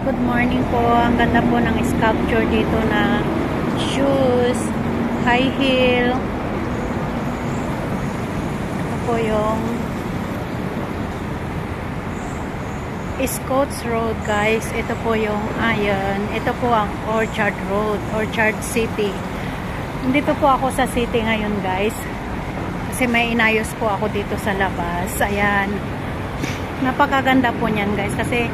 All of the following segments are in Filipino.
Good morning po. Ang ganda po ng sculpture dito na shoes, high heel. Ito po yung Scotts Road, guys. Ito po yung Iron. Ito po ang Orchard Road, Orchard City. Nandito po ako sa city ngayon, guys. Kasi may inayos po ako dito sa labas. Ayan. Napakaganda po niyan, guys. Kasi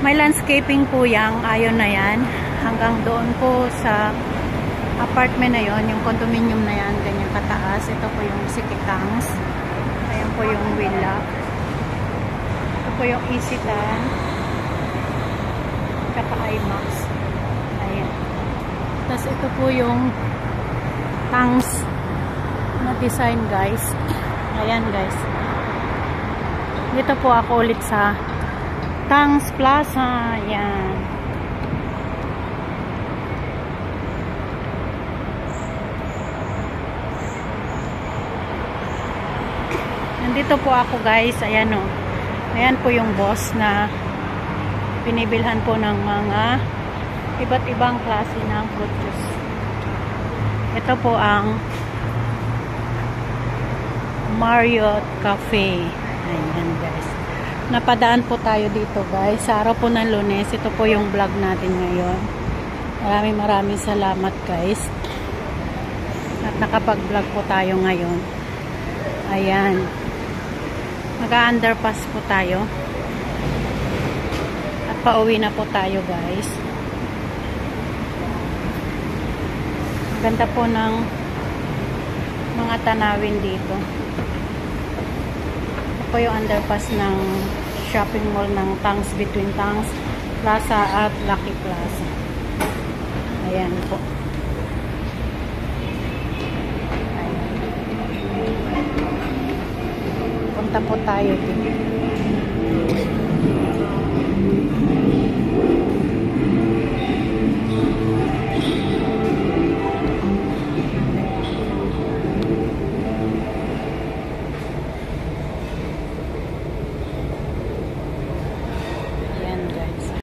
may landscaping po yang Iron na yan. Hanggang doon po sa apartment na yon, yung condominium na yan, ganyan kataas. Ito po yung City Tangs. Ayan po yung Willac. Ito po yung Isitan. Tsaka IMAX. Ayan. Tapos ito po yung Tangs na design, guys. Ayan, guys. Dito po ako ulit sa Tangs Plaza. Ayan. Nandito po ako, guys. Ayan o. Ayan po yung boss na binibilhan po ng mga iba't ibang klase ng fruit juice. Ito po ang Marriott Cafe. Ayan, guys. Napadaan po tayo dito, guys. Sa araw po ng Lunes, ito po yung vlog natin ngayon. Maraming salamat, guys. At nakapag-vlog po tayo ngayon. Ayan. Mag-underpass po tayo. At pauwi na po tayo, guys. Ganda po ng mga tanawin dito. Ito po yung underpass ng shopping mall ng Tangs, between Tangs Plaza at Lucky Plaza. Ayan po. Ayan. Punta po tayo dito.